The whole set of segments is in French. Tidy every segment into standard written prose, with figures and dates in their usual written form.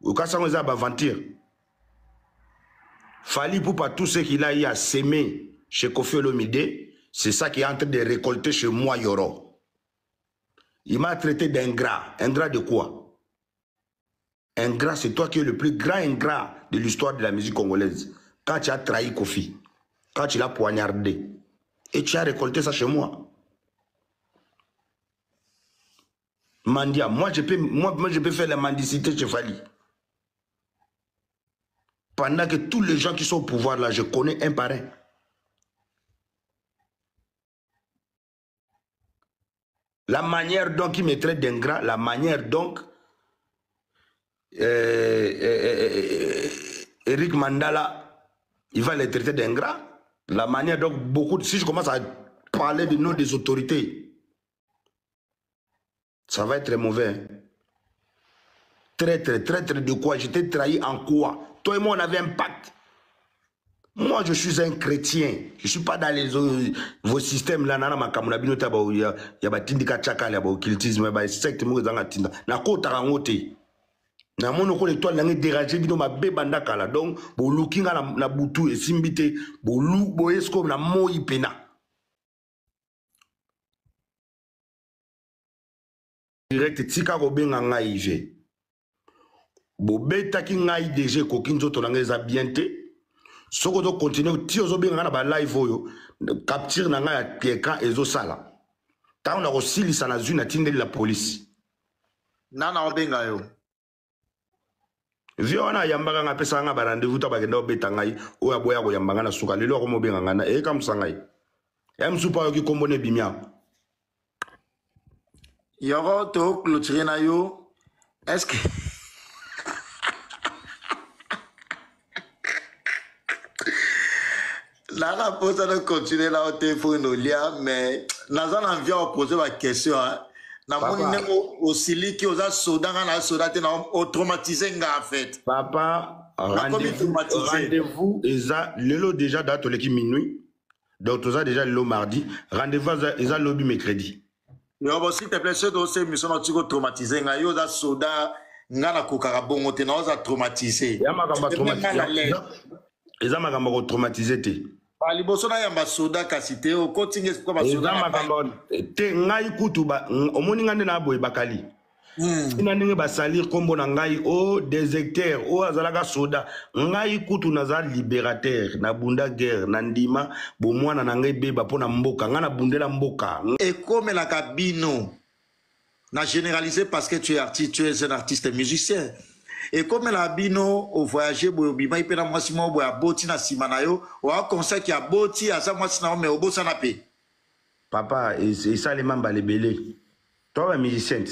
Au cas où ils ont aventure. Fali Poupa, tout ce qu'il a eu à s'aimer chez Kofi Olomide, c'est ça qui est en train de récolter chez moi, Yoro. Il m'a traité d'ingrat. Ingrat de quoi? Ingrat, c'est toi qui es le plus grand ingrat de l'histoire de la musique congolaise. Quand tu as trahi Kofi, quand tu l'as poignardé, et tu as récolté ça chez moi. Mandia, moi je peux faire la mendicité chez Fali. Pendant que tous les gens qui sont au pouvoir là, je connais un par un. La manière dont il me traite d'ingrat, la manière dont Eric Mandala, il va les traiter d'ingrat. La manière dont beaucoup, si je commence à parler du nom des autorités, ça va être très mauvais. Hein? Traître de quoi? J'étais trahi en quoi? Toi et moi, on avait un pacte. Moi, je suis un chrétien. Je ne suis pas dans vos systèmes là. Il y a des tindika tchaka, il y a des occultisme, il y a des sectes. Il y a des sectes. Na mono ko l'étoile na dérangé bino ma bebanda kala donc bo lookinga na butu esimbite bo lu bo esko na moi pena direct tika ko benga ngai je bo beta ki ngai DG ko kinzo to na za bien te soko to continuer ti ozo benga na ba live oyo capture na ngai quelqu'un ezo sala ta on a aussi sana zuna tindeli la police nana obenga yo Viona yambanga nga pesa nga rendez-vous ta bagenda obeta ngai oya boya ko yambanga na suka lelo ko mobenga ngana e kam sangai em supa yo ki kombone bimia Yoro to clôturer na yo est-ce que Nana pose de continuer là au téléphone au lien mais Nazan envie à poser ma question hein na moni nemo osili ki oza soda na soda te na o traumatisé nga en fait papa rendez-vous eza lelo déjà date leki minuit donc toza déjà le mardi rendez-vous eza lobby mercredi yo bo s'il te plaît ce dossier mission na tiko traumatisé nga yo oza soda nga na kokaka bongo te na oza traumatisé ya makamba traumatisé eza makamba ko traumatisé te ba liboso na yamba soda kasi te o kotinga ko ba soda eza makamba te ngai kutu ba omoni ngande na boye bakali ina ndenge basalir kombo na ngai o déserteur o azalaka soda ngai kutu naza libérateur na bunda guerre na ndima bo mwana na ngai beba pona mboka nga na bundela mboka et comme la cabino na généralisé parce que tu es artiste tu es un artiste musicien et comme la bino au voyager boyo bima ipena mwasi mo boya boti na sima na yo o a conseil ki a boti asa mwasi na me obosa na pe papa et ça les mamba les belé toi un musicien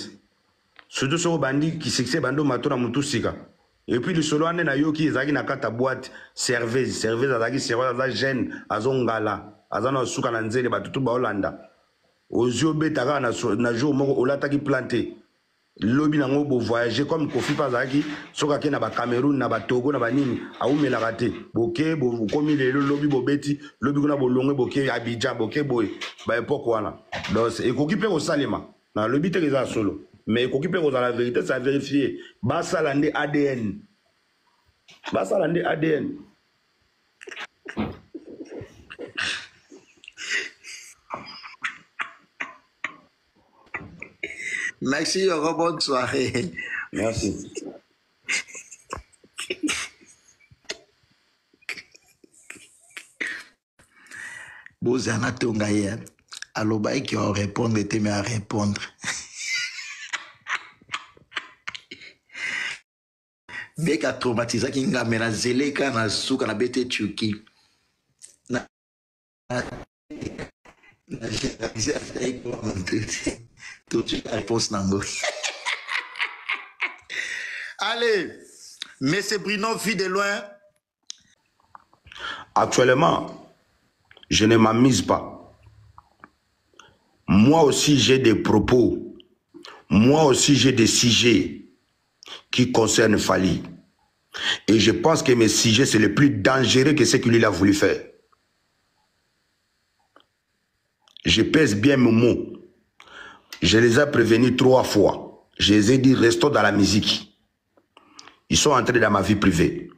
surtout sur bandi qui succès bando matona mutu sika et puis le solo ane na yo ki ezaki na kata boîte serveuse azaki serveuse za jeune azongala azana suka na nzele batutu ba Hollanda ozio betaka na jour moko olataki planté lobi nango bo voyager comme Kofi Pazaki soka ke na ba Cameroun na ba Togo na ba nini aumela raté boké bo komi lelo lobi bo beti lobi kuna bo longwe boké Abidjan boké boy ba époque wana donc ekoki pe ko salema na lobi te za solo mais ekoki pe ko za la vérité ça vérifier ba salande ADN merci Yoro bonne soirée merci bozana tonga ya aloba qui va répondre et mais à répondre beka traumatisé ki ngamela zeleka na suka na bete chuki na tout de suite la réponse nango allez mais c'est Bruno vit de loin actuellement je ne m'amuse pas. Moi aussi, j'ai des propos. Moi aussi, j'ai des sujets qui concernent Fali. Et je pense que mes sujets, c'est le plus dangereux que ce qu'il a voulu faire. Je pèse bien mes mots. Je les ai prévenus 3 fois. Je les ai dit, restons dans la musique. Ils sont entrés dans ma vie privée.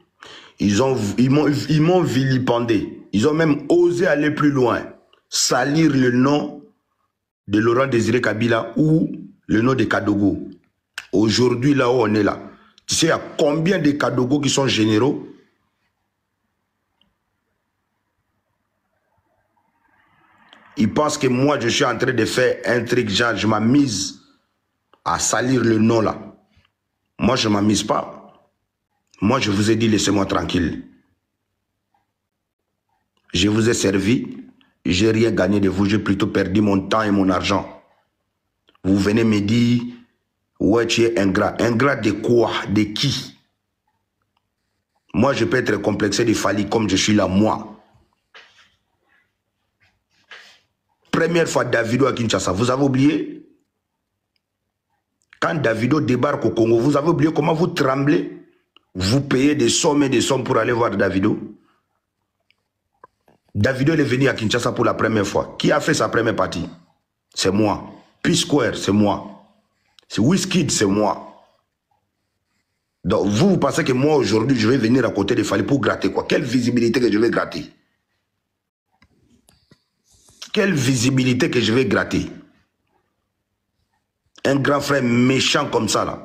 Ils m'ont vilipendé. Ils ont même osé aller plus loin. Salir le nom de Laurent Désiré Kabila ou le nom de Kadogo. Aujourd'hui, là où on est là, tu sais, il y a combien de Kadogo qui sont généraux? Ils pensent que moi, je suis en train de faire un truc, genre, je m'amise à salir le nom là. Moi, je ne m'amise pas. Moi, je vous ai dit, laissez-moi tranquille. Je vous ai servi. Je n'ai rien gagné de vous. J'ai plutôt perdu mon temps et mon argent. Vous venez me dire, ouais, tu es ingrat. Ingrat de quoi? De qui? Moi, je peux être complexé de Fally comme je suis là, moi. Première fois, Davido à Kinshasa, vous avez oublié? Quand Davido débarque au Congo, vous avez oublié comment vous tremblez? Vous payez des sommes et des sommes pour aller voir Davido. Davido est venu à Kinshasa pour la première fois. Qui a fait sa première partie? C'est moi. P-Square, c'est moi. C'est Wizkid, c'est moi. Donc vous pensez que moi aujourd'hui, je vais venir à côté de Fally pour gratter quoi? Quelle visibilité que je vais gratter? Quelle visibilité que je vais gratter? Un grand frère méchant comme ça là.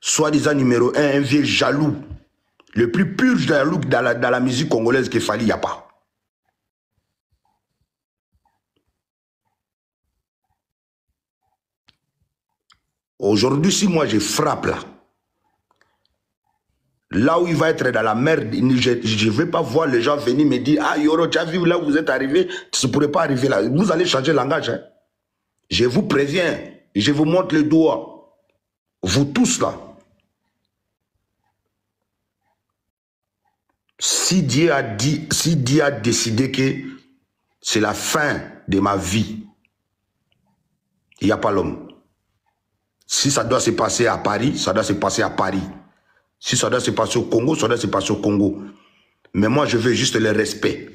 Soi-disant numéro 1, un vieux jaloux. Le plus pur jaloux dans la musique congolaise qu'il fallait, il n'y a pas. Aujourd'hui, si moi je frappe là où il va être dans la merde, je ne vais pas voir les gens venir me dire, ah Yoro, tu as vu là où vous êtes arrivé, tu ne pourrais pas arriver là. Vous allez changer le langage. Hein. Je vous préviens, je vous montre le doigt. Vous tous là. Si Dieu a décidé que c'est la fin de ma vie, il n'y a pas l'homme. Si ça doit se passer à Paris, ça doit se passer à Paris. Si ça doit se passer au Congo, ça doit se passer au Congo. Mais moi, je veux juste le respect.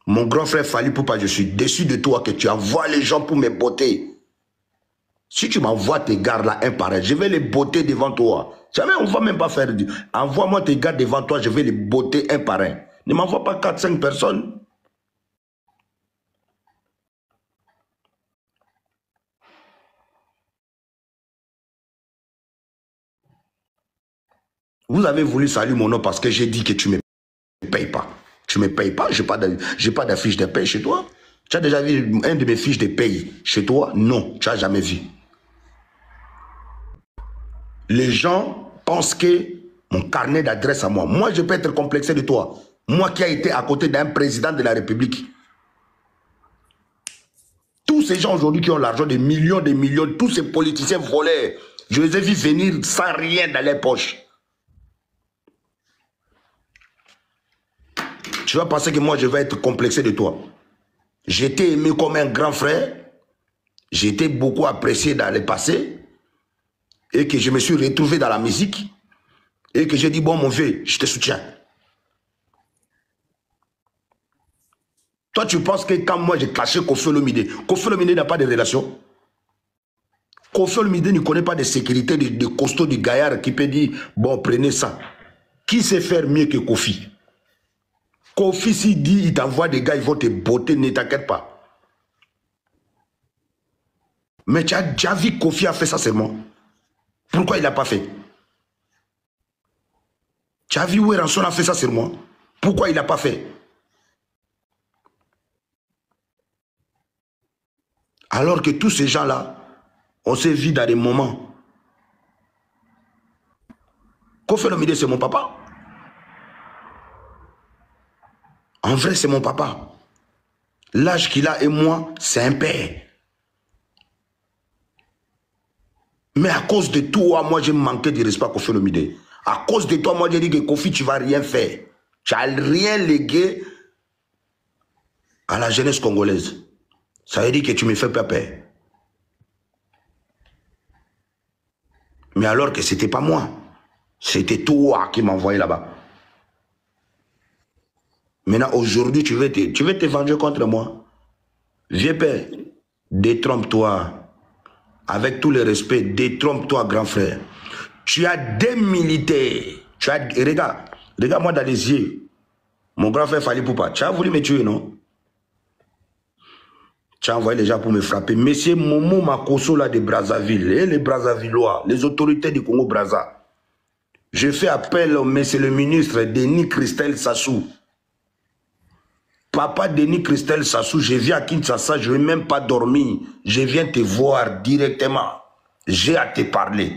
Mon grand frère Fally Poupa, je suis déçu de toi que tu envoies les gens pour me botter. Si tu m'envoies tes gars là un par un, je vais les botter devant toi. Jamais on ne va même pas faire du... Envoie-moi tes gars devant toi, je vais les botter un par un. Ne m'envoie pas 4-5 personnes. Vous avez voulu saluer mon nom parce que j'ai dit que tu ne me payes pas. Tu ne me payes pas, je n'ai pas d'affiche de paye chez toi. Tu as déjà vu un de mes fiches de paye chez toi? Non, tu n'as jamais vu. Les gens pensent que mon carnet d'adresse à moi, moi je peux être complexé de toi. Moi qui ai été à côté d'un président de la République. Tous ces gens aujourd'hui qui ont l'argent de millions, tous ces politiciens volés, je les ai vus venir sans rien dans les poches. Tu vas penser que moi je vais être complexé de toi. J'étais aimé comme un grand frère. J'étais beaucoup apprécié dans le passé. Et que je me suis retrouvé dans la musique. Et que j'ai dit, bon mon vieux, je te soutiens. Toi tu penses que quand moi j'ai caché Koffi Olomide n'a pas de relation. Koffi Olomide ne connaît pas de sécurité, de costaud, de gaillard qui peut dire, bon prenez ça. Qui sait faire mieux que Koffi? Koffi s'il dit, il t'envoie des gars, ils vont te botter, ne t'inquiète pas. Mais tu as déjà vu Koffi a fait ça seulement. Pourquoi il n'a pas fait? Tu as vu Weranson a fait ça seulement. Pourquoi il n'a pas fait? Alors que tous ces gens-là, on s'est vu dans des moments. Koffi Olomide, c'est mon papa. En vrai, c'est mon papa. L'âge qu'il a et moi, c'est un père. Mais à cause de toi, moi, j'ai manqué de respect à Koffi Olomide. À cause de toi, moi, j'ai dit que Koffi, tu ne vas rien faire. Tu n'as rien légué à la jeunesse congolaise. Ça veut dire que tu me fais pas peur. Mais alors que ce n'était pas moi. C'était toi qui m'envoyais là-bas. Maintenant, aujourd'hui, tu veux te venger contre moi. Vieux père, détrompe-toi. Avec tout le respect, détrompe-toi, grand frère. Tu as des militaires. Tu as, regarde-moi dans les yeux. Mon grand frère Fally Poupa, tu as voulu me tuer, non? Tu as envoyé les gens pour me frapper. Monsieur Momo Makosso là de Brazzaville, et les Brazzavillois, les autorités du Congo-Brazza. Je fais appel au monsieur le ministre Denis Christel Sassou. Papa Denis Christel Sassou, je viens à Kinshasa, je ne vais même pas dormir. Je viens te voir directement. J'ai à te parler.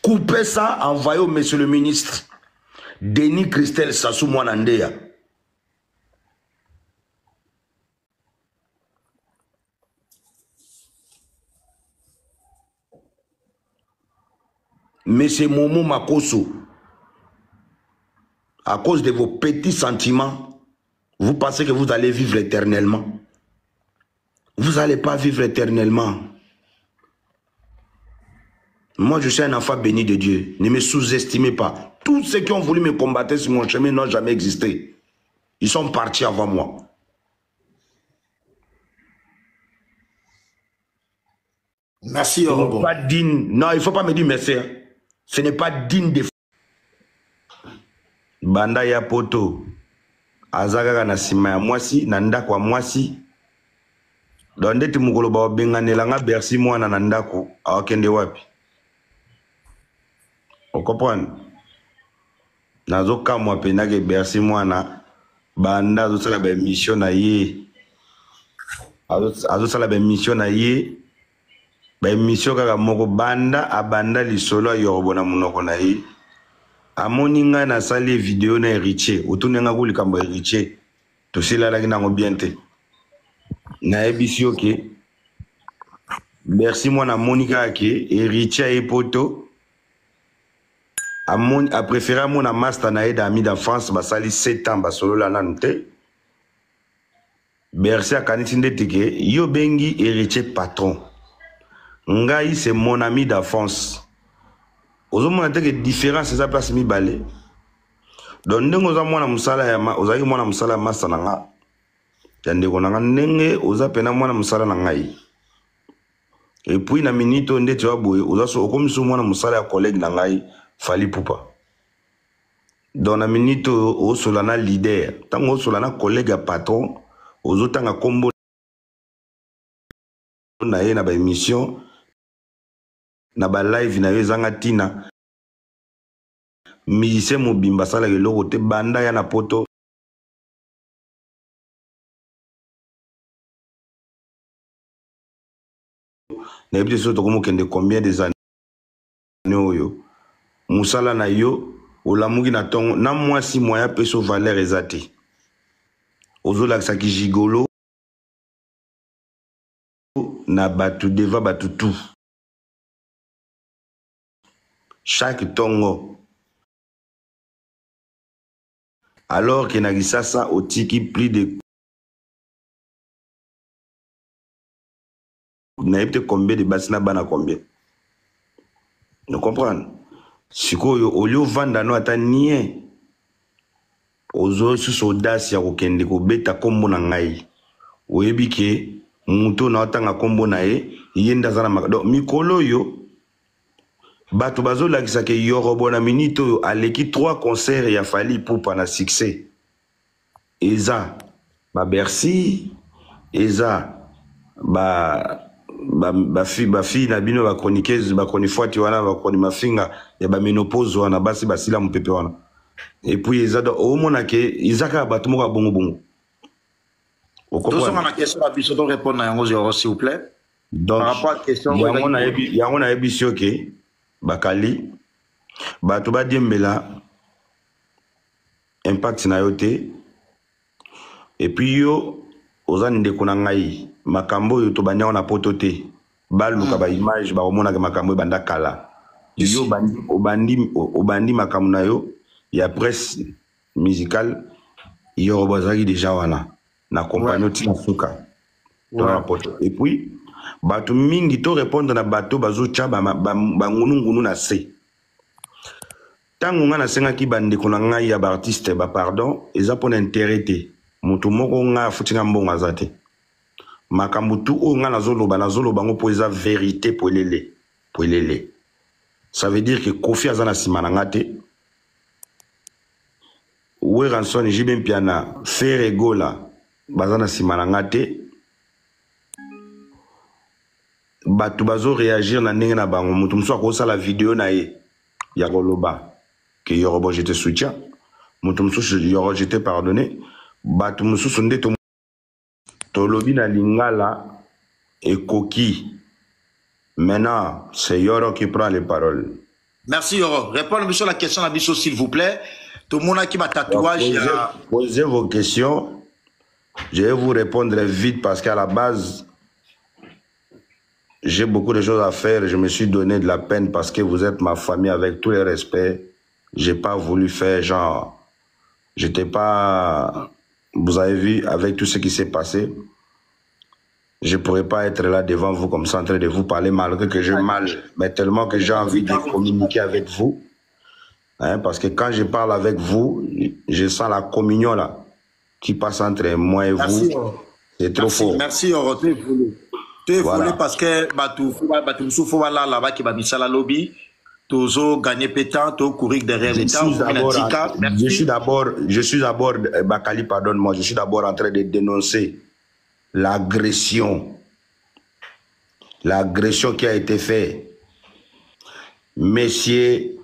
Coupez ça, envoyez au monsieur le ministre Denis Christel Sassou Mwanandea. Monsieur Momo Makosso, à cause de vos petits sentiments, vous pensez que vous allez vivre éternellement. Vous n'allez pas vivre éternellement. Moi, je suis un enfant béni de Dieu. Ne me sous-estimez pas. Tous ceux qui ont voulu me combattre sur mon chemin n'ont jamais existé. Ils sont partis avant moi. Merci, Yorobo. Pas digne. Non, il ne faut pas me dire merci. Ce n'est pas digne de... Banda ya poto. Azagara na sima ya mwasi. Nanda kwa mwasi. Donde ti mukolo ba bengane nga Bercy mwana na ndako. Awakende wapi. Vous comprenez? Nazo kamwa penage Bercy mwana. Banda azo sala ba mission na ye. Azo sala ba mission na ye. Ba mission kaka moko banda abanda lisolo Yorobo na munoko na ye. Amoni nga na sali video na Héritier. Otune nga kuli kambo Héritier. Tosila laki nango bien te. Na ebisi oke. Bercy mwana Monica ake. Héritier e poto. A préféré mon master na d'amis d'enfance basali 7 ans basolo la nante. Bercy a kanitinde tike yo bengi Héritier patron. Ngai c'est mon ami d'enfance. Ozomona teke différence eza place mi balé. Donc ndenge oza mwana musala ya ozaki mwana musala master na nga. Yande konanga ndenge oza pena mwana musala na ngai. Et puis na minito ndete wa boye oza so okomiso mwana musala ya collègue na ngai. Fally Poupa. Dans la minute au solana leader, tant au solana collègue à patron, aux autres à combo na ye na ba émission, na ba live na ye zangatina, musicien mobimba sala ke loko te banda ya na poto. Na ebite so to komo kende combien des années oyo. Musala na yo, olamugi na tongo, na mwasi moya peso valeur ezate. Ozola saki gigolo, na batu deva batu tout. Chaque tongo. Alors que nagisasa otiki plus de... Naïpte combien de basina bana combien. Vous comprenez? Sikoyo olio vanda no ata nie ozo su audace ya kokende ko beta kombo na ngai oyebi ke muto na otanga kombo na ye yenda zana makado mikolo yo bato bazo lakisa ke Yorobo na minito yo aleki 3 concerts ya Fally Poupa na succès eza ba Bercy eza ba fi na bino ba chroniqueuse ba chronifuati wana ba chroni mafinga ya ba ménopause wana basi basila mpepe wana et puis ezado au mona ke izaka batu moko bongo bongo tous on a la question à biso to répondre na yango zéro s'il vous plaît donc par rapport à question yango na ebisi oke bakali batu ba diembela impact na yote et puis yo ozani ndeko na ngai makambo yo to banya na poto te baluka ba image ba omona ke makambo banda kala yo obandi makambo na yo ya presse musicale Yorobo azaki déjà wana na compagnie tina suka to na poto et puis batu mingi to répondre na bato bazo cha ba ngunu na se tango nga na senga ki bandeko na ngai ya ba artiste ba pardon eza pona intérêt te mutu moko nga futinga mbongo azate Makambutu o nga nazolo bango po eza vérité po elele. Ça veut dire que Kofi azana simanangate. Oué ranson jibem piana faire egola bazana simanangate. Batu bazo réagir na ndenge na bango mutu muso akosa la vidéo na ye ya koloba que yorobo j'étais soutien mutu muso yoro j'étais pardonné batu muso sonde to lobi na lingala et Koki. Maintenant, c'est Yoro qui prend les paroles. Merci Yoro. Répondez sur la question d'Abisso, s'il vous plaît. Tout le monde a qui m'a tatouage. Posez vos questions. Je vais vous répondre vite parce qu'à la base, j'ai beaucoup de choses à faire. Je me suis donné de la peine parce que vous êtes ma famille avec tous les respects. J'ai pas voulu faire genre... J'étais pas... Vous avez vu avec tout ce qui s'est passé. Je ne pourrais pas être là devant vous comme ça en train de vous parler malgré que j'ai mal, mais tellement que j'ai envie de communiquer avec vous. Hein, parce que quand je parle avec vous, je sens la communion là qui passe entre moi et vous. C'est trop fort. Merci Yoro. Tu es voulu parce que Batou Soufou là-bas qui va mis ça la lobby. Tozo gagné pétant, to courir derrière l'État. Je suis d'abord, Bakali, pardonne-moi, je suis d'abord en train de dénoncer l'agression qui a été faite. Monsieur,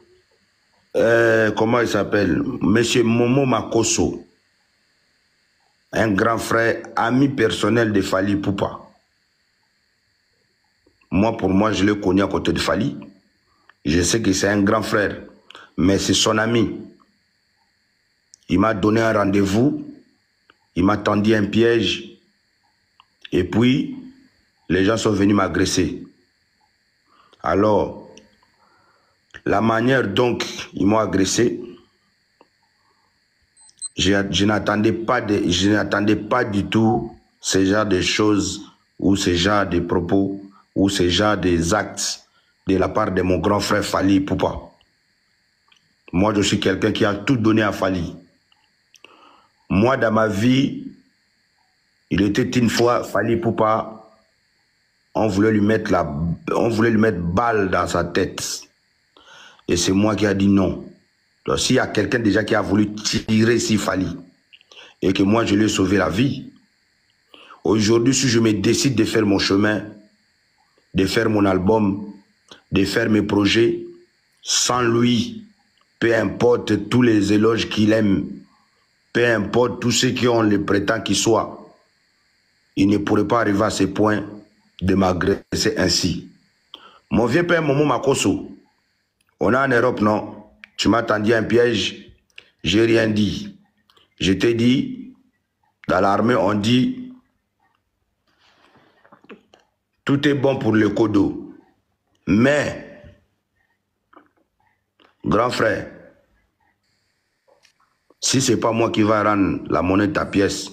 comment il s'appelle? Monsieur Momo Makosso, un grand frère, ami personnel de Fally Ipupa. Moi, pour moi, je l'ai connu à côté de Fally. Je sais que c'est un grand frère, mais c'est son ami. Il m'a donné un rendez-vous, il m'a tendu un piège. Et puis, les gens sont venus m'agresser. Alors, la manière dont ils m'ont agressé, je n'attendais pas du tout ce genre de choses ou ce genre de propos ou ce genre des actes de la part de mon grand frère Fally Ipupa. Moi, je suis quelqu'un qui a tout donné à Fally. Moi, dans ma vie, il était une fois, Fally Ipupa, on voulait lui mettre balle dans sa tête. Et c'est moi qui a dit non. Donc s'il y a quelqu'un déjà qui a voulu tirer sur Fally, et que moi je lui ai sauvé la vie, aujourd'hui si je me décide de faire mon chemin, de faire mon album, de faire mes projets, sans lui, peu importe tous les éloges qu'il aime, peu importe tous ceux qui ont le prétend qu'il soit, il ne pourrait pas arriver à ce point de m'agresser ainsi. Mon vieux père Momo Makosso, on est en Europe, non? Tu m'as tendu un piège, j'ai rien dit. Je t'ai dit, dans l'armée, on dit, tout est bon pour le kodo. Mais, grand frère, si ce n'est pas moi qui va rendre la monnaie de ta pièce,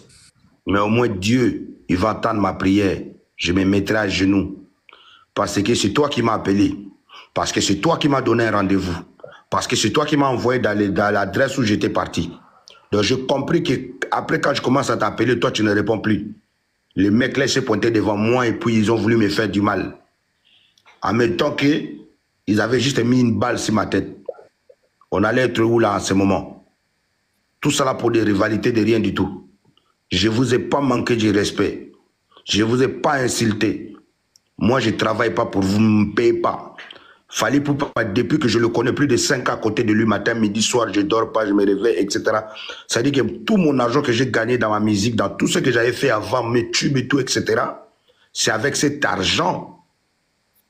mais au moins Dieu, il va entendre ma prière. Je me mettrai à genoux. Parce que c'est toi qui m'as appelé. Parce que c'est toi qui m'as donné un rendez-vous. Parce que c'est toi qui m'as envoyé dans l'adresse où j'étais parti. Donc j'ai compris qu'après quand je commence à t'appeler, toi tu ne réponds plus. Les mecs là s'est pointé devant moi et puis ils ont voulu me faire du mal. En même temps qu'ils avaient juste mis une balle sur ma tête. On allait être où là en ce moment? Tout ça là pour des rivalités de rien du tout. Je ne vous ai pas manqué de respect. Je ne vous ai pas insulté. Moi, je ne travaille pas pour vous, ne me payez pas. Fally Ipupa, depuis que je le connais plus de 5 ans à côté de lui, matin, midi, soir, je ne dors pas, je me réveille, etc. Ça veut dire que tout mon argent que j'ai gagné dans ma musique, dans tout ce que j'avais fait avant, mes tubes et tout, etc., c'est avec cet argent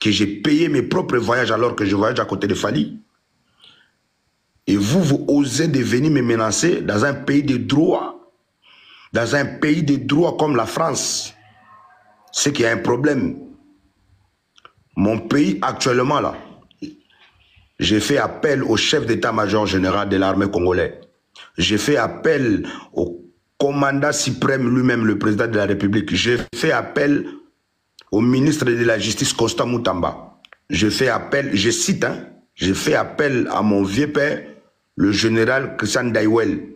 que j'ai payé mes propres voyages alors que je voyage à côté de Fally. Et vous osez de venir me menacer dans un pays de droit. Dans un pays de droit comme la France. C'est qu'il y a un problème. Mon pays actuellement là, j'ai fait appel au chef d'état-major général de l'armée congolaise. J'ai fait appel au commandant suprême lui-même, le président de la République. J'ai fait appel au ministre de la Justice, Constant Moutamba. J'ai fait appel, je cite, hein, j'ai fait appel à mon vieux père, le général Christian Daiwel.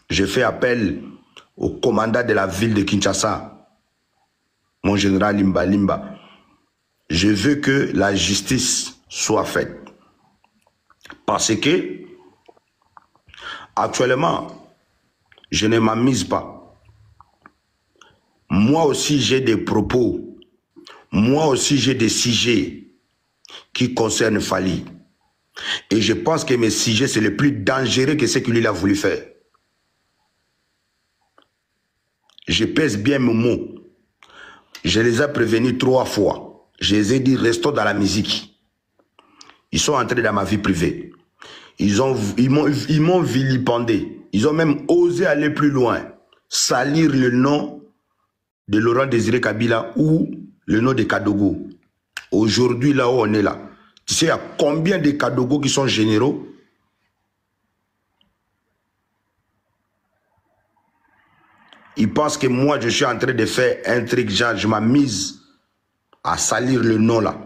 J'ai fait appel au commandant de la ville de Kinshasa, mon général Limba Limba, je veux que la justice soit faite. Parce que, actuellement, je ne m'amuse pas. Moi aussi, j'ai des propos. Moi aussi, j'ai des sujets qui concernent Fally. Et je pense que mes sujets, c'est le plus dangereux que ce qu'il a voulu faire. Je pèse bien mes mots. Je les ai prévenus 3 fois. Je les ai dit, restons dans la musique. Ils sont entrés dans ma vie privée. Ils m'ont vilipendé. Ils ont même osé aller plus loin. Salir le nom de Laurent Désiré Kabila ou le nom de Kadogo. Aujourd'hui, là où on est là, tu sais, il y a combien de Kadogo qui sont généraux? Ils pensent que moi, je suis en train de faire un truc, genre, je m'amuse à salir le nom là.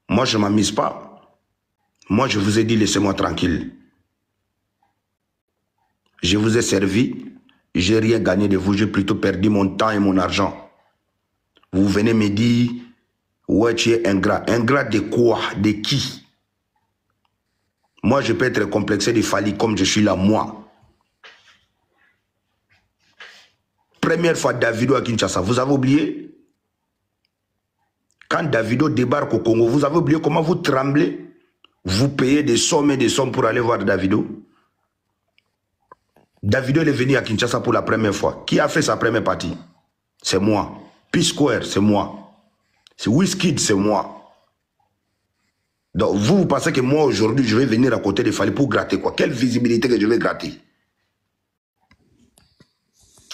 Moi, je ne m'amuse pas. Moi, je vous ai dit, laissez-moi tranquille. Je vous ai servi. Je n'ai rien gagné de vous. J'ai plutôt perdu mon temps et mon argent. Vous venez me dire, ouais, tu es ingrat. Ingrat de quoi? De qui? Moi, je peux être complexé de Fally comme je suis là, moi. Première fois, Davido à Kinshasa, vous avez oublié? Quand Davido débarque au Congo, vous avez oublié comment vous tremblez? Vous payez des sommes et des sommes pour aller voir Davido. Davido est venu à Kinshasa pour la première fois. Qui a fait sa première partie? C'est moi. P-Square, c'est moi. C'est Wizkid, c'est moi. Donc vous pensez que moi aujourd'hui, je vais venir à côté de Fally pour gratter quoi? Quelle visibilité que je vais gratter?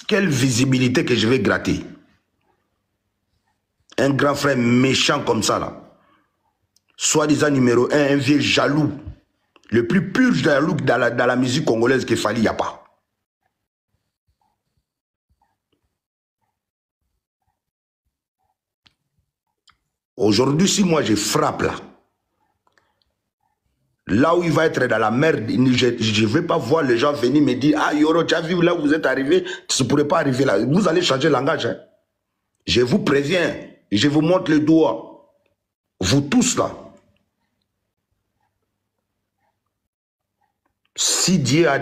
Quelle visibilité que je vais gratter? Un grand frère méchant comme ça là. Soi-disant numéro 1, un vieux jaloux. Le plus pur jaloux dans la musique congolaise que Fally, il n'y a pas. Aujourd'hui, si moi je frappe là où il va être dans la merde, je ne vais pas voir les gens venir me dire, ah Yoro, tu as vu là où vous êtes arrivé, tu ne pourrais pas arriver là. Vous allez changer le langage. Hein. Je vous préviens, je vous montre le doigt. Vous tous là. Si Dieu a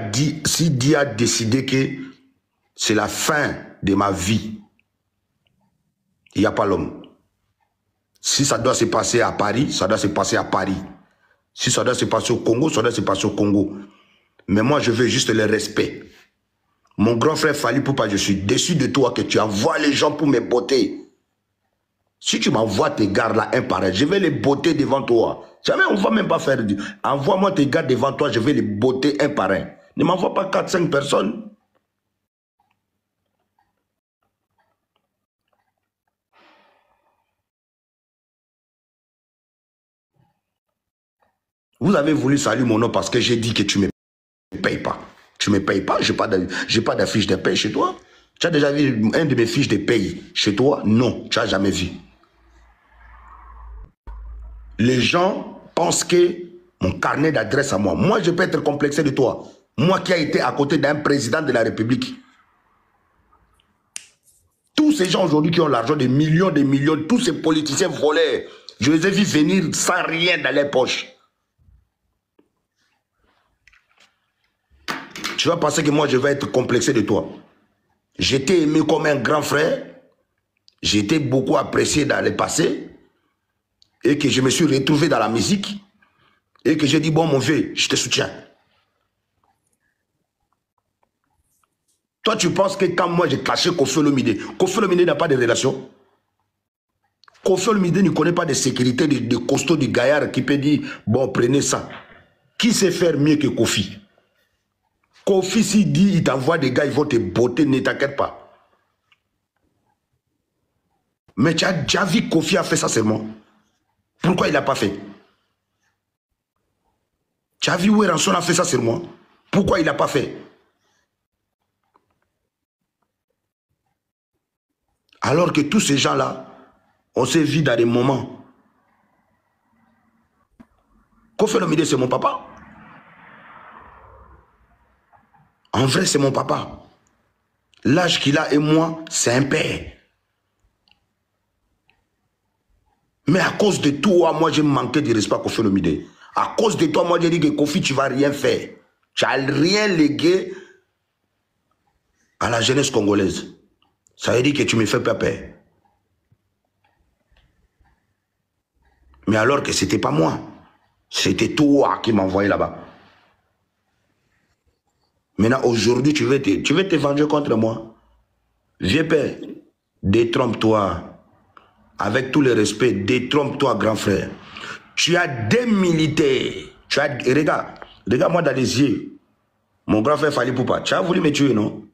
décidé que c'est la fin de ma vie, il n'y a pas l'homme. Si ça doit se passer à Paris, ça doit se passer à Paris. Si ça doit se passer au Congo, ça doit se passer au Congo. Mais moi, je veux juste le respect. Mon grand frère Fally Poupa, je suis déçu de toi que tu envoies les gens pour me botter. Si tu m'envoies tes gars là un par un, je vais les botter devant toi. Jamais on ne va même pas faire du... Envoie-moi tes gars devant toi, je vais les botter un par un. Ne m'envoie pas 4-5 personnes. Vous avez voulu saluer mon nom parce que j'ai dit que tu ne me payes pas. Tu ne me payes pas, je n'ai pas d'affiche de paye chez toi. Tu as déjà vu un de mes fiches de paye chez toi? Non, tu n'as jamais vu. Les gens pensent que mon carnet d'adresse à moi, moi je peux être complexé de toi. Moi qui ai été à côté d'un président de la République. Tous ces gens aujourd'hui qui ont l'argent de millions, tous ces politiciens volés, je les ai vus venir sans rien dans les poches. Tu vas penser que moi je vais être complexé de toi. J'étais aimé comme un grand frère. J'ai été beaucoup apprécié dans le passé. Et que je me suis retrouvé dans la musique. Et que j'ai dit, bon mon vieux, je te soutiens. Toi tu penses que quand moi j'ai caché Koffi Olomide n'a pas de relation. Koffi Olomide ne connaît pas de sécurité, de costaud, de gaillard qui peut dire, bon prenez ça. Qui sait faire mieux que Koffi? Koffi s'il dit, il t'envoie des gars, ils vont te botter, ne t'inquiète pas. Mais tu as déjà vu Koffi a fait ça seulement. Pourquoi il n'a pas fait? Tu as vu où Ranson a fait ça seulement. Pourquoi il n'a pas fait? Alors que tous ces gens-là, on s'est vu dans des moments. Koffi Olomide, c'est mon papa. En vrai, c'est mon papa. L'âge qu'il a et moi, c'est un père. Mais à cause de toi, moi, j'ai manqué de respect à Kofi Olomide. À cause de toi, moi, j'ai dit que Kofi, tu ne vas rien faire. Tu n'as rien légué à la jeunesse congolaise. Ça veut dire que tu me fais pas peur. Mais alors que ce n'était pas moi. C'était toi qui m'envoyais là-bas. Maintenant, aujourd'hui, tu veux te venger contre moi. Vieux père, détrompe-toi. Avec tout le respect, détrompe-toi, grand frère. Tu as des militaires. Regarde-moi dans les yeux. Mon grand frère Fally Poupa, tu as voulu me tuer, non?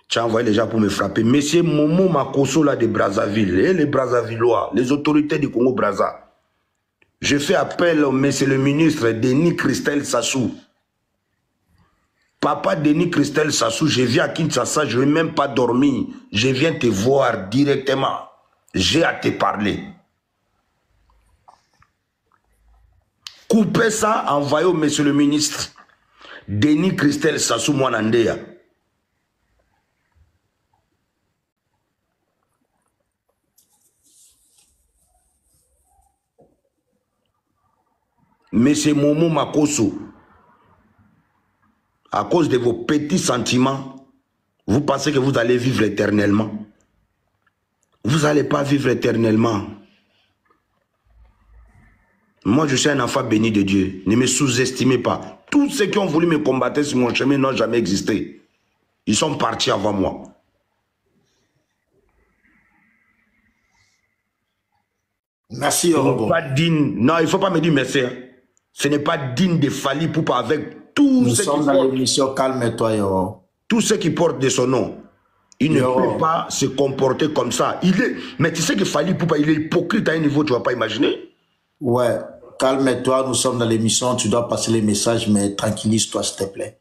Tu as envoyé les gens pour me frapper. Monsieur Momo Makosso là de Brazzaville, et les Brazzavillois, les autorités du Congo-Brazza. Je fais appel au monsieur le ministre Denis Christelle Sassou. Papa Denis Christelle Sassou, je viens à Kinshasa, je ne vais même pas dormir. Je viens te voir directement. J'ai à te parler. Coupez ça, envoyez au monsieur le ministre Denis Christelle Sassou Mwanandea. Monsieur Momo Makosso, à cause de vos petits sentiments, vous pensez que vous allez vivre éternellement. Vous n'allez pas vivre éternellement. Moi, je suis un enfant béni de Dieu. Ne me sous-estimez pas. Tous ceux qui ont voulu me combattre sur mon chemin n'ont jamais existé. Ils sont partis avant moi. Merci, Yorobo. Pas digne. Non, il ne faut pas me dire merci. Ce n'est pas digne de Fally Poupa avec tous Nous ceux sommes dans l'émission Calme-toi, Yoro. Tous ceux qui portent de son nom. Il ne peut pas se comporter comme ça. Mais tu sais que Fally Poupa, il est hypocrite à un niveau, tu ne vas pas imaginer. Ouais, calme-toi, nous sommes dans l'émission, tu dois passer les messages, mais tranquillise-toi, s'il te plaît.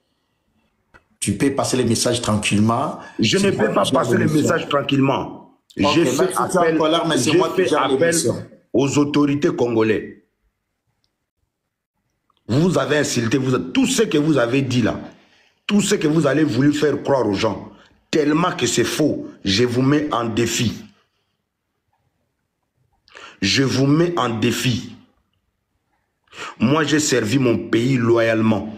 Tu peux passer les messages tranquillement. Je ne peux pas passer les messages tranquillement. J'ai fait appel aux autorités congolaises. Vous avez insulté, tout ce que vous avez dit là, tout ce que vous avez voulu faire croire aux gens, tellement que c'est faux, je vous mets en défi. Je vous mets en défi. Moi, j'ai servi mon pays loyalement.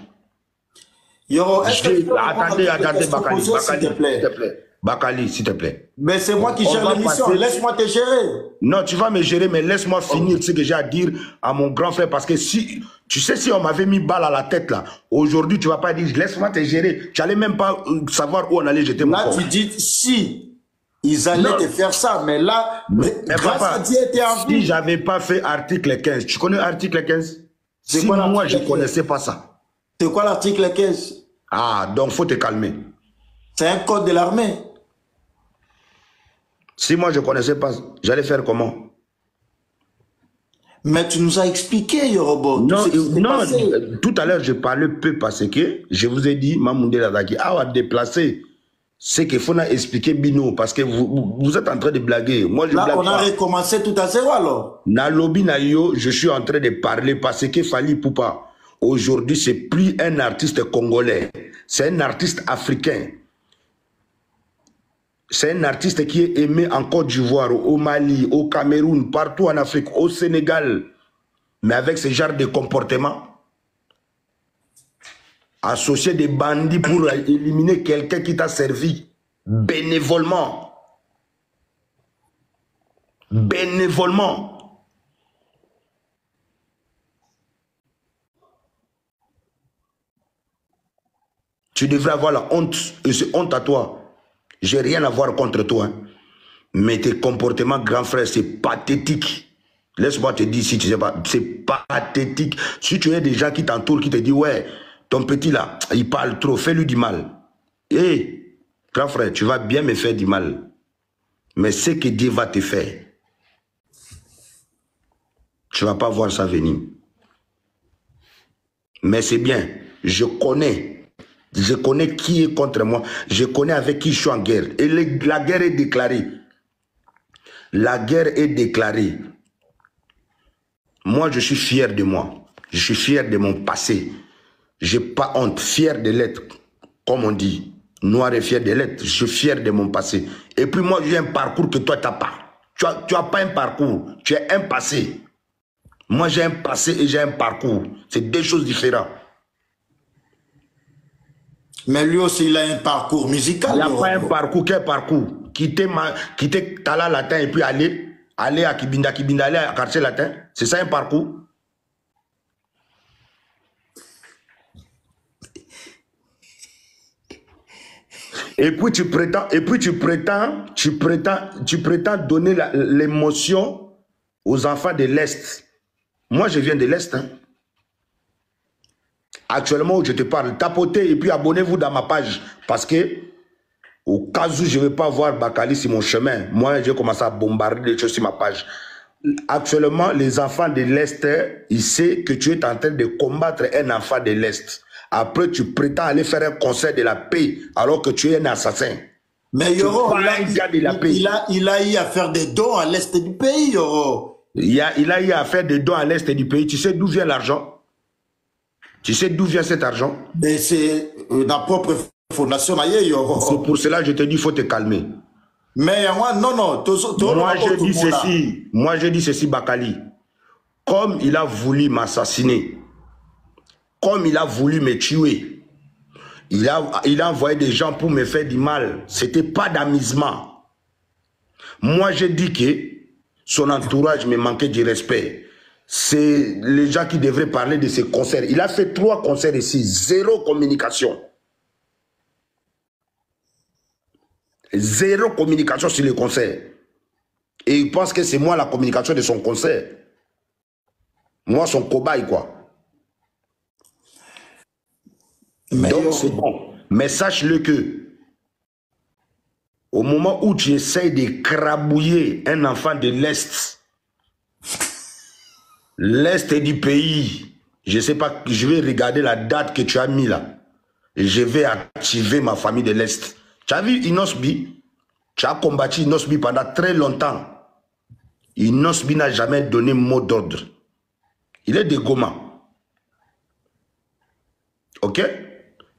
Yoro, attendez, Bakali, s'il te plaît. Bakali, s'il te plaît. Mais c'est moi qui gère l'émission, laisse-moi te gérer. Non, tu vas me gérer, mais laisse-moi finir ce que j'ai à dire à mon grand frère, parce que si, tu sais, si on m'avait mis balle à la tête là, aujourd'hui, tu vas pas dire, laisse-moi te gérer. Tu n'allais même pas savoir où on allait jeter mon corps. Là, tu dis, si, ils allaient te faire ça, mais là, grâce à Dieu, t'es en vie. Si j'avais pas fait article 15, tu connais article 15? Si quoi, moi, je ne connaissais pas ça. C'est quoi l'article 15? Ah, donc faut te calmer. C'est un code de l'armée. Si moi, je ne connaissais pas, j'allais faire comment? Mais tu nous as expliqué, Yorobo. Non, tout à l'heure, je parlais peu parce que je vous ai dit, Mamoundé Ladaki, a déplacé. C'est qu'il faut expliquer Bino, parce que vous êtes en train de blaguer. Moi, je là, blague on a recommencé tout à zéro alors. Na lobby na yo, je suis en train de parler parce que Fally Poupa, aujourd'hui, c'est plus un artiste congolais. C'est un artiste africain. C'est un artiste qui est aimé en Côte d'Ivoire, au Mali, au Cameroun, partout en Afrique, au Sénégal. Mais avec ce genre de comportement, associer des bandits pour éliminer quelqu'un qui t'a servi bénévolement. Bénévolement. Tu devrais avoir la honte, et c'est honte à toi. J'ai rien à voir contre toi. Hein. Mais tes comportements, grand frère, c'est pathétique. Laisse-moi te dire si tu sais pas, c'est pathétique. Si tu as des gens qui t'entourent, qui te disent, ouais, ton petit là, il parle trop, fais-lui du mal. Hé, grand frère, tu vas bien me faire du mal. Mais ce que Dieu va te faire, tu ne vas pas voir ça venir. Mais c'est bien, je connais qui est contre moi. Je connais avec qui je suis en guerre. Et la guerre est déclarée. La guerre est déclarée. Moi, je suis fier de moi. Je suis fier de mon passé. Je n'ai pas honte. Fier de l'être. Comme on dit. Noir et fier de l'être. Je suis fier de mon passé. Et puis moi, j'ai un parcours que toi, tu n'as pas. Tu as pas un parcours, tu as un passé. Moi, j'ai un passé et j'ai un parcours. C'est deux choses différentes. Mais lui aussi, il a un parcours musical. Il n'a pas un parcours. Quel parcours? Quitter Tala Latin et puis aller à Kibinda, aller à quartier latin. C'est ça un parcours? Et puis tu prétends donner l'émotion aux enfants de l'Est. Moi, je viens de l'Est. Hein. Actuellement, où je te parle, tapotez et puis abonnez-vous dans ma page. Parce que, au cas où je ne vais pas voir Bakali sur mon chemin, moi, j'ai commencé à bombarder des choses sur ma page. Actuellement, les enfants de l'Est, ils savent que tu es en train de combattre un enfant de l'Est. Après, tu prétends aller faire un concert de la paix alors que tu es un assassin. Mais Yoro, il a eu à faire des dons à l'Est du pays, Yoro. Il a eu à faire des dons à l'Est du pays. Tu sais d'où vient l'argent? Tu sais d'où vient cet argent? Mais c'est la propre fondation. C'est pour cela que je te dis, il faut te calmer. Mais moi, non. Moi, je dis ceci, Bakali. Comme il a voulu m'assassiner, comme il a voulu me tuer, il a envoyé des gens pour me faire du mal. Ce n'était pas d'amusement. Moi, je dis que son entourage me manquait du respect. C'est les gens qui devraient parler de ces concerts. Il a fait 3 concerts ici, 0 communication. 0 communication sur les concerts. Et il pense que c'est moi la communication de son concert. Moi, son cobaye, quoi. Donc, c'est bon. Mais sache-le que, au moment où tu essaies de crabouiller un enfant de l'Est du pays, je ne sais pas, je vais regarder la date que tu as mis là. Et je vais activer ma famille de l'Est. Tu as vu Inosbi? Tu as combattu Inosbi pendant très longtemps. Inosbi n'a jamais donné mot d'ordre. Il est de Goma. Ok?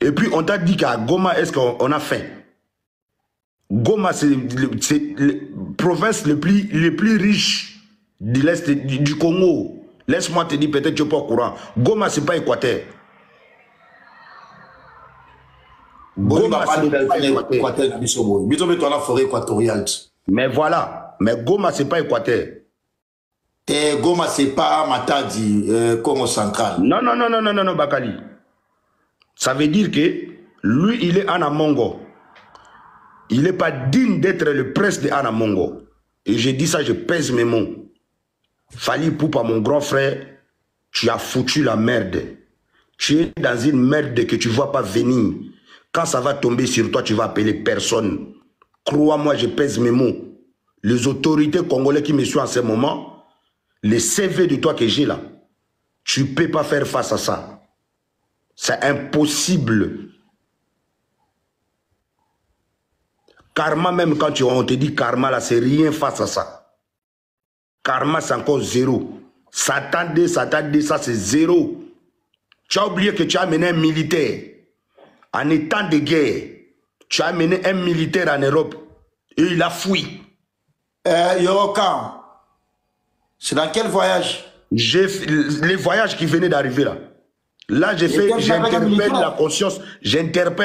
Et puis on t'a dit qu'à Goma, est-ce qu'on a faim? Goma, c'est la province le plus riche de l'Est du Congo. Laisse-moi te dire, peut-être tu n'es pas au courant. Goma, ce n'est pas Équateur. Goma, c'est pas Équateur. La forêt équatoriale. Mais voilà. Mais Goma, ce n'est pas Équateur. Et Goma, ce n'est pas Matadi, Congo central. Non, Bakali. Ça veut dire que lui, il est Anamongo. Il n'est pas digne d'être le prince de Anamongo. Et je dis ça, je pèse mes mots. Fali Poupa, mon grand frère, tu as foutu la merde. Tu es dans une merde que tu ne vois pas venir. Quand ça va tomber sur toi, tu vas appeler personne. Crois-moi, je pèse mes mots. Les autorités congolaises qui me suivent en ce moment, les CV de toi que j'ai là, tu ne peux pas faire face à ça. C'est impossible. Karma, même quand on te dit karma, là, c'est rien face à ça. Karma, c'est encore 0. Satan 2, ça, c'est 0. Tu as oublié que tu as mené un militaire. En étant de guerre, tu as mené un militaire en Europe. Et il a fui. Yorokan, c'est dans quel voyage? Les voyages qui venaient d'arriver là. Là, j'interpelle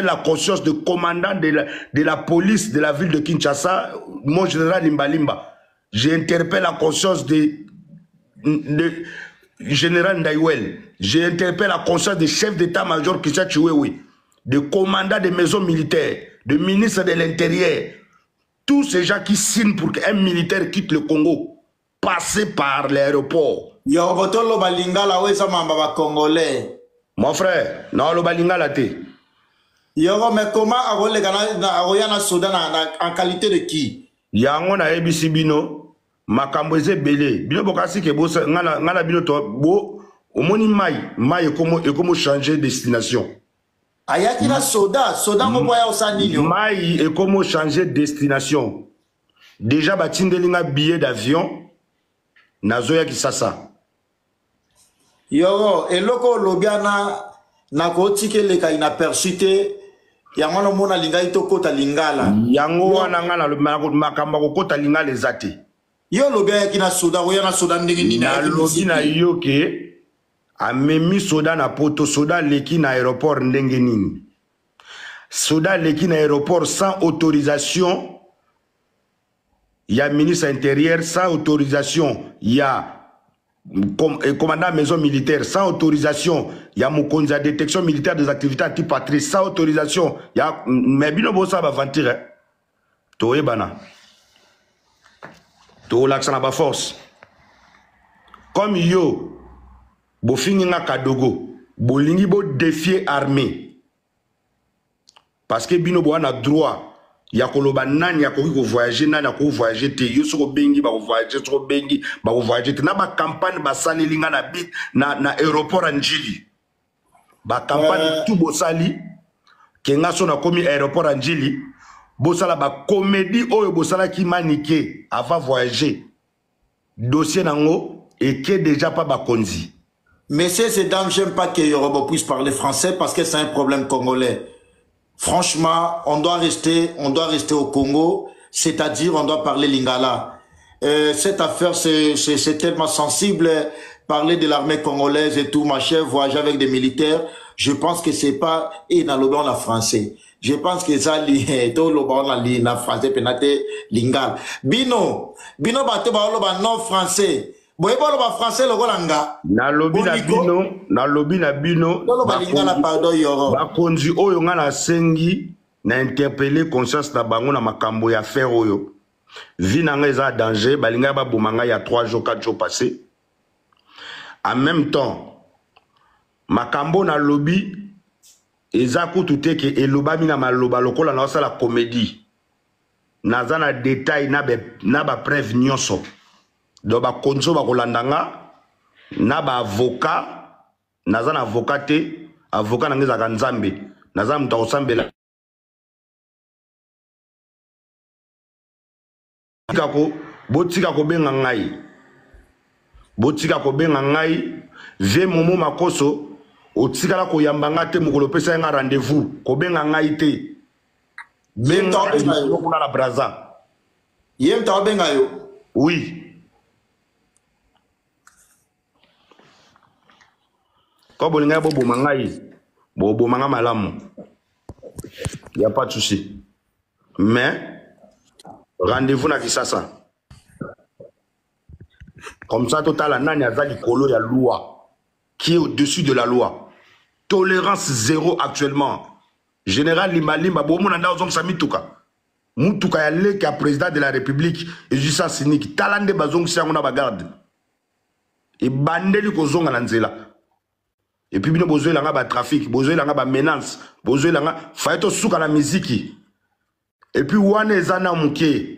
la conscience de commandant de la police de la ville de Kinshasa, mon général Limbalimba. J'interpelle la conscience de général Ndaïwel. J'interpelle la conscience des chefs d'état-major qui s'est tué, oui. De commandants des maisons militaires, de ministres de l'Intérieur. Tous ces gens qui signent pour qu'un militaire quitte le Congo, passer par l'aéroport. Mon frère, non, le balinga la té. Yoro, mais comment Aroyana Soudan en qualité de qui? Yango na ABC bino, makambweze belé. Bino bokasi ke bo ngala bino to bo omoni mai comment changer destination. Ayaki na soda mo boya osanino. Mai et comment changer destination. Déjà batindelinga billet d'avion nazoya kisasa. Yoro, eloko lobiana na kotike leka inaperçute yango mona linga itoko ta lingala. Yango wana ngala makamba kokota lingala ezate. Yo lobi ayaki na soda oya na soda ndenge nini ayaki nalobi na miziki. yo ke amemi soda na poto, soda leki na aéroport ndenge nini. Soda leki na aéroport sans autorisation. Il y a ministre intérieur, sans autorisation. Il y a commandant maison militaire, sans autorisation. Il y a Mokonzi à détection militaire des activités antipatrices, sans autorisation. Il y a mais bino bossa va ventir. Toé bana. To l'accent à ba force. Comme yo, bo finga kadogo, bo lingi bo défier armée. Parce que bino bo na droit. Ya koloba nani ya ko voyager nani ya ko voyager te yo soko bengi ba voyager soko bengi ba voyager te na ba campagne ba sali linga na bit na aéroport Anjili ba campagne tout bo sali kenga so na komi aéroport Anjili bo sala ba comédie oyo bo sala ki maniqué avant voyager dossier nango et que déjà pas ba konzi. Messieurs et dames, j'aime pas que Yoruba puisse parler français parce que c'est un problème congolais. Franchement, on doit rester au Congo, c'est-à-dire on doit parler lingala. Cette affaire, c'est tellement sensible, parler de l'armée congolaise et tout, ma chère, voyager avec des militaires, je pense que c'est pas, et dans le la français. Je pense que ça, tout le la français, penate lingala. Bino, batte ba non français. Boye ba français le golanga. Na lobby na bino, bakonzi oyo nga na sengi na interpeller conscience na bango na makambo ya faire oyo. Vi na nga eza danger, balinga ba bomanga ya 3 jours 4 jours passés. En même temps, makambo na lobby eza kutu te ke elobami na maloba lokola na osala comédie. Naza na détail na ba preuve nyonso. Do ba konzo ba kolandanga na ba avocat naza na avocat te avocat na ngeza ka nzambe naza muta osambela botika ko benga ngai ve momo makoso otikala ko yambanga te mokolo pesa nga rendez-vous ko benga ngai te benga kuna la braza yem ta benga yo oui. Quand vous avez bobo manga malamu, il n'y a pas de souci. Mais rendez-vous na Kisasa. Comme ça, total, nani azali kolo ya loi qui est au-dessus de la loi. Tolérance zéro actuellement. Général Limalimba, bomo nanda ozong samituka. Mutuka ya leki ya président de la République et juste cynique. Talande bazong si na bagarde. Et bandeli kozonga na nzela. Et puis, bino bozo ilanga ba trafic, bozo ilanga ba menace, bozo ilanga faito suka na miziki. Et puis, wane ezana muke.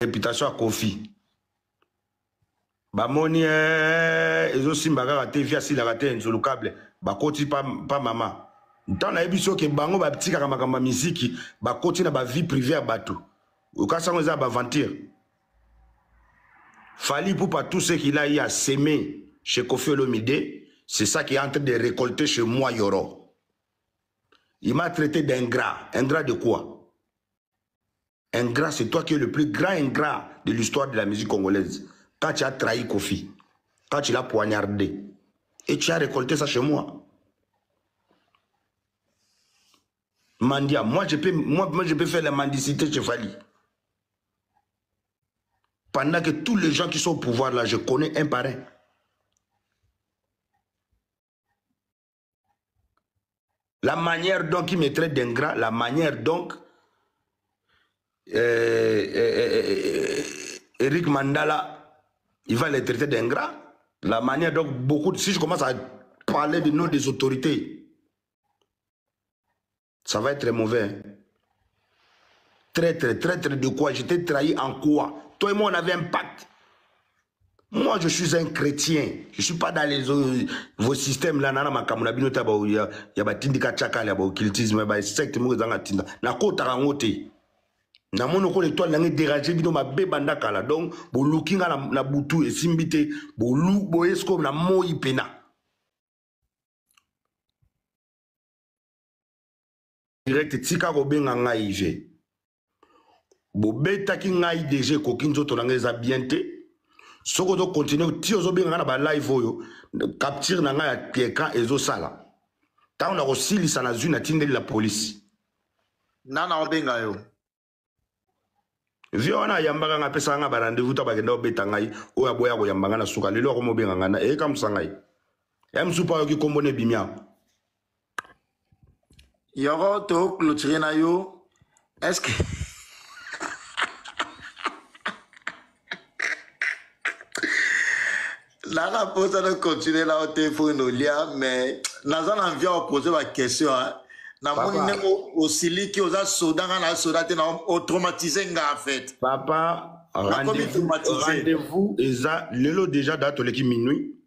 réputation à Kofi. Bamoni ezo simba kaka te via si la raté sur le câble. Bakoti pas maman. Tant na ebiso ke bango ba petit kaka makamba musique, bakoti na ba vie privée à bateau. Okasa ngoza ba aventure. Fali pour pas tout ce qu'il a eu à s'aimer chez Kofi Olomide, c'est ça qui est en train de récolter chez moi Yoro. Il m'a traité d'ingrat. Ingrat de quoi? Ingrat, c'est toi qui es le plus grand ingrat de l'histoire de la musique congolaise. Quand tu as trahi Kofi, quand tu l'as poignardé, et tu as récolté ça chez moi. Mandia, moi je peux faire la mendicité chez Fali. Pendant que tous les gens qui sont au pouvoir là, je connais un par un. La manière dont il me traite d'ingrat, la manière donc Eric Mandala, il va les traiter d'ingrat. La manière dont beaucoup, si je commence à parler du nom des autorités, ça va être très mauvais. Traître de quoi? J'étais trahi en quoi? Toi et moi, on avait un pacte. Moi, je suis un chrétien. Je ne suis pas dans vos systèmes là. Il y a des tindika chakal, il y a des occultisme, il y a des sectes. Il y a des sectes. Na mono ko l'étoile na dérangé bino ma bebanda kala donc bo lookinga na butu esimbite bo lu bo esko na moi pena direct tika ko benga ngai je bo beta ki ngai DG ko kinzo to na za bienté soko to continuer ti ozo benga na ba live oyo capture na ngai quelqu'un ezo sala ta on a aussi lisa na zuna tinde la police nana obenga yo Viona yambanga nga pesa nga rendez-vous ta bagenda obeta ngai o ya boya ko yambanga na suka lelo ko mobenga nga na e kam sangai ya msupa yo ki kombone bimia Yoro to clôturer na yo est-ce que Nana pose de continuer là au téléphone au lien mais Nazan en vient poser la question hein na moni neko osili ki oza soda na soda te na o traumatisé nga en fait papa rendez-vous eza lelo déjà date leki minuit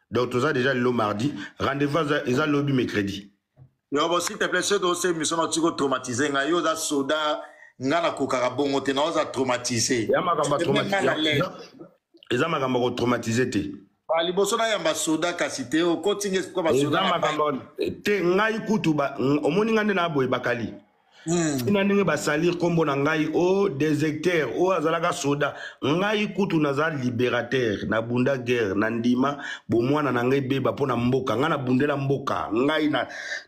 donc toza déjà lelo mardi rendez-vous eza lobi mercredi yo bo s'il te plaît ce dossier mission na tiko traumatisé nga yo oza soda nga na kokaka bongo te na oza traumatisé ya makamba traumatisé eza makamba ko traumatisé te liboso na yamba soda kasi te okotinga esiko basoda te ngai kutu omoni nga nde na boye bakali ina ndenge basalir kombo na ngai o déserteur o azalaka soda ngai kutu naza libérateur na bunda guerre na ndima bomwana na ngai beba mpo na mboka ngai na bundela mboka ngai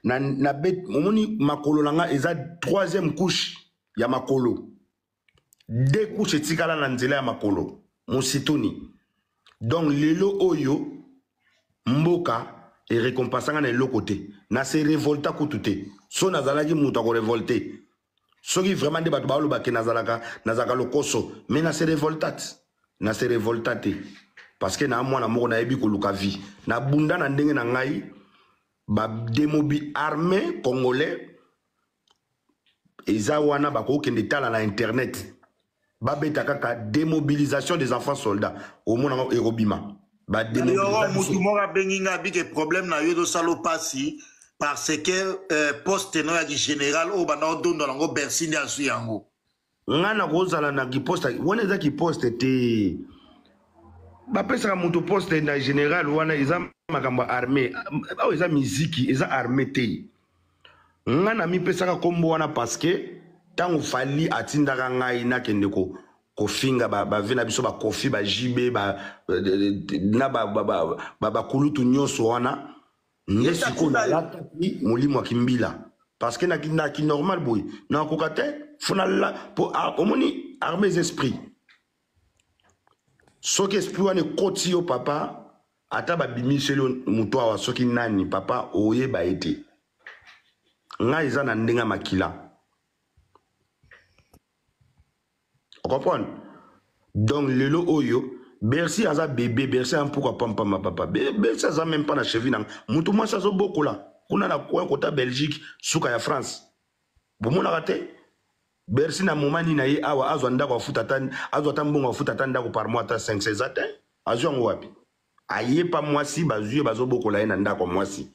na bet omoni makolo na ngai eza troisième couche ya makolo deux couche etikala na nzela ya makolo mositoni. Donc, lelo oyo, mboka, et récompensant na l'autre côté. Na se révolta koutouté. So nazalaki mouta ko révolté. So qui vraiment débat ba lo ba ke nazalaka lokoso. Mais na se révoltat. Na se révoltate. Parce que na moi na moko na ebi ko luka vie. Na bunda na ndenge na ngai ba démobi armée congolais. Eza wana ba ko kende tala na internet. Babeta kaka démobilisation des enfants soldats au monde Erobima ba démobilisation problème na yo do salo pasi parce que poste no ya général o bana dondo lango Bercy ndi asu yango ngana kozala na ki poste wona za ki poste te ba pesa mutu poste na général wana iza makamba armée ba iza musique iza armée te ngana mi pesa kombo wana parce que tango fali atindaka ngai na kendeko ko finga ba vina biso ba kofi ba jibe ba na ba kulutu nyoso wana ngesiko na lataki molimo akimbila parce que na ki normal boy na kokate fona la pour omoni armées esprit soki esprit wana koti yo papa ata ba bimiselo muto awa soki nani papa oyeba ete ngai eza na ndenga makila. Vous comprenez? Donc, le lo oyo, Bercy a bébé, Bercy a un pourquoi pampa ma papa. Bercy a même pas na cheville. Moutou moi ça zo beaucoup là. Kuna na coin côté Belgique, souka ya France. Bon mon raté. Bercy na moment ni na ye awa azwa ndako afuta tan azwa tambongo afuta tan ndako par mois ta 500 atin azwa ngwapi aye pa mwasi bazui bazobokola ye na ndako mwasi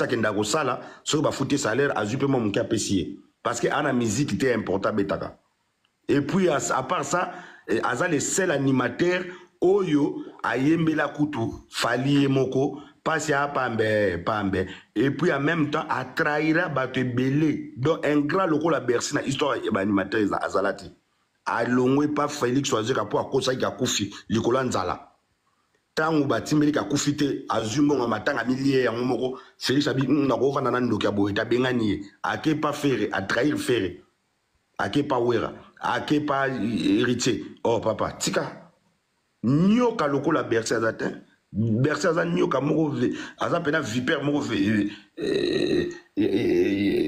akenda kosala soki bafute salaire azwi mpe mwa moke apesi ye parce que ana musique te important betaka et puis à part ça aza le seul animateur oyo ayembela kutu fali ye moko pasi a pambe et puis en même temps a trahira bato ebele donc un grand lokola Bercy na histoire ya baanimateur azalati alongwe pa Félix Oazeka po akosaki akufi likolo nzala tango batimbeli kakufi te azwi mbongo matanga milie yango moko Félix abi nakofanda na ndoki ya boye tabengani ye ake pa fere a trahir fere ake pa wera ake pa héritier oh papa tika nyoka lokola Bercy azate Bercy aza nyoka moko aza pena vipère moko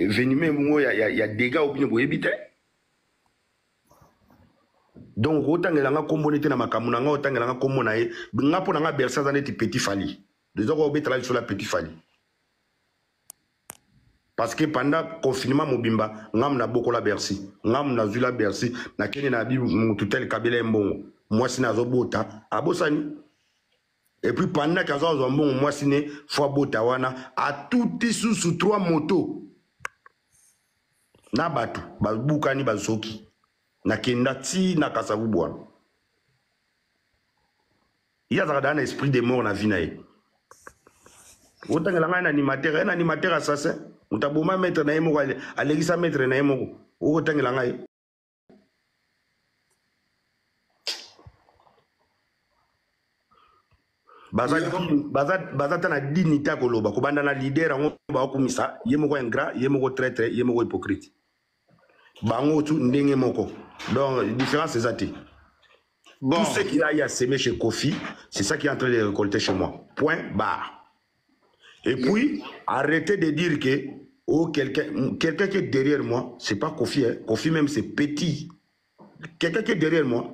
venime moko ya dégâts obine boyebi te donc otangela nga kombo nete na makambo na nga otangela nga kombo na ye nga mpo na nga Bercy aza neti Petit Fally déjà ko obetala liso la Petit Fally parce que pendant confinement mobimba ngam na bokola Bercy ngam na zula Bercy na kene na bi mututel kabela mbongo mwasi na zobota abosani et puis pendant que azwa mbongo mwasi ne fo bota wana a tout sous 3 motos na batu babukani bazoki na kenda ti na kasavu bwana iya zaka dana esprit de mort na vie na ye otangela ngai na animateur assassin mutaboma maître na ye moko alegisa maître na ye moko otangela ngai baza ta na dignité koloba kobanda na leader yango bakumisa ye moko ingrat ye moko traître ye moko hypocrite bango tu ndenge moko donc différence c'est ça. Bon. Tout ce qu'il a semé chez Kofi, c'est ça qui est en train de récolter chez moi. Point barre. Et puis, arrêtez de dire que oh, quelqu'un qui est derrière moi, c'est pas Kofi. Hein. Kofi même, c'est petit. Quelqu'un qui est derrière moi.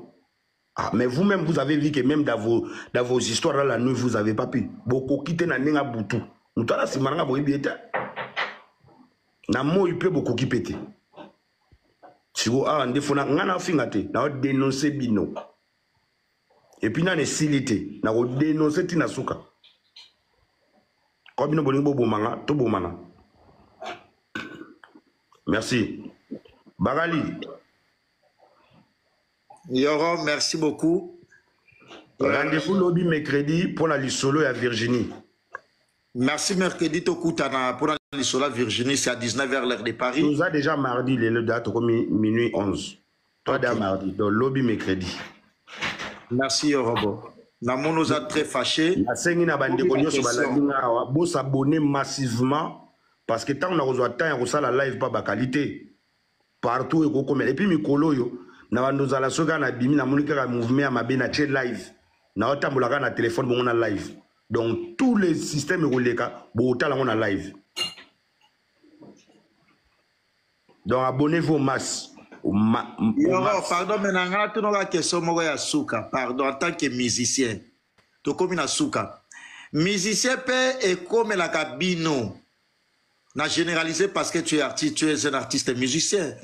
Ah, mais vous-même, vous avez vu que même dans vos histoires, là, la nuit, vous n'avez pas pu. Beaucoup quitter na nenga boutou. Nous t'as si maranga boibieta. Na mo il peut beaucoup qui péter. Si vous avez un défaut, na fingate, na dénoncer bino. Et puis, na silité, na dénoncer tinasuka. Comme nous bolingo bomanga, to bomanga. Merci. Bagali. Yoro, merci beaucoup. Rendez-vous lobby mercredi pour la Lissolo et à Virginie. Merci mercredi Tokutana pour la Lissolo à Virginie, c'est à 19h l'heure de Paris. Nous a déjà mardi, le date comme minuit 11. Toi déjà mardi, donc lobby mercredi. Merci Yorobo. Namo nous a très fâchés. Vous s'abonner massivement parce que tant qu'on a reçu temps, on a la live pas de qualité. Partout et puis Mikolo yo. Na nous ala soga na bimi na monika mouvement à mabe na live na otambolaka na téléphone bon on a live donc tous les systèmes roleka bo otala on a live donc abonnez-vous au masse pardon mais nanga tu n'auras question moko ya suka pardon en tant que musicien to comme na suka musicien pe et comme la cabino na généralisé parce que tu es artiste, tu es un artiste musicien.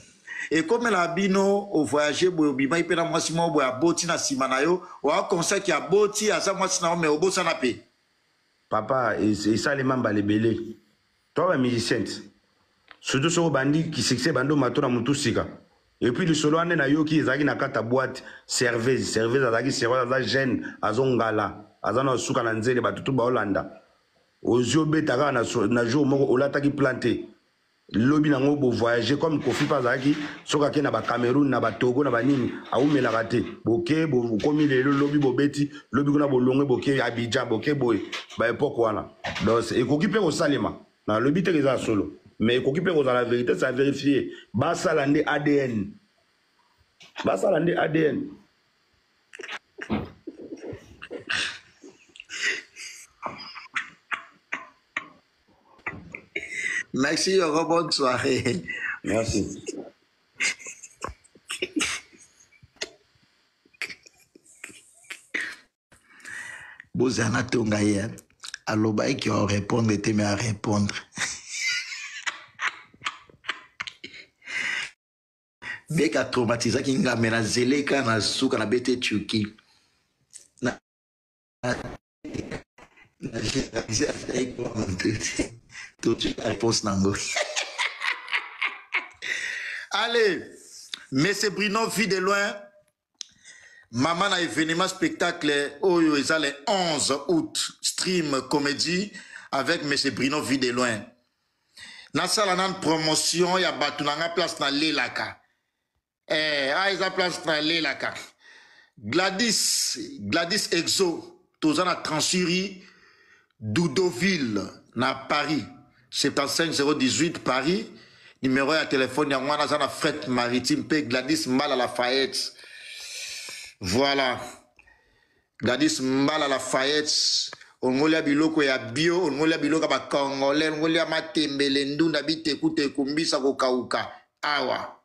Et comme la bino au voyager bima ipe na mwasi mo boya boti na simanayo wa conseil ki a boti asa mwasi na me obosa na pe papa et ça les mamba les belé toi un musicien surtout sur bandi qui succès bando matona mutu sika et puis le solo ane na yo ki ezaki na kata boîte serveuse azaki serveuse za jeune azongala azana suka na nzele batutu ba Hollanda ozio betaka na jour moko olataki planté lobi nango bo voyager comme Kofi Pazaki soka ke na ba Cameroun na ba Togo na ba nini aumela raté boké bo komi le lobi bo beti lobi kuna bo longwe boké Abidjan boké boy ba époque wana donc et koki pe ko salema na lobi te za solo mais koki pe ko za la vérité ça vérifier ba salande ADN Merci, Yoro, bonne soirée. Merci. Bozana Tongaye, Alobaï qui va répondre était mais à répondre. beka traumatisaki ngambe na zeleka na suka na bete Turquie na tout la réponse nango. Allez, Monsieur Bruno vit de loin. Maman a événement spectacle Oyo est le 11 août stream comédie avec Monsieur Bruno vit de loin. Na sala nan promotion ya batu na place na lelaka. Isa place na lelaka. Gladys Exo toza na Transuri Doudoville na Paris 75 018 Paris. Numéro de téléphone, il y a un fret maritime, Gladys Mbala Lafayette. Voilà. Gladys Mbala Lafayette. On voulait biloko ya bio, on voulait biloko ba congolais, on voulait matembele ndunda bite kute kumbisa ko kauka. Awa.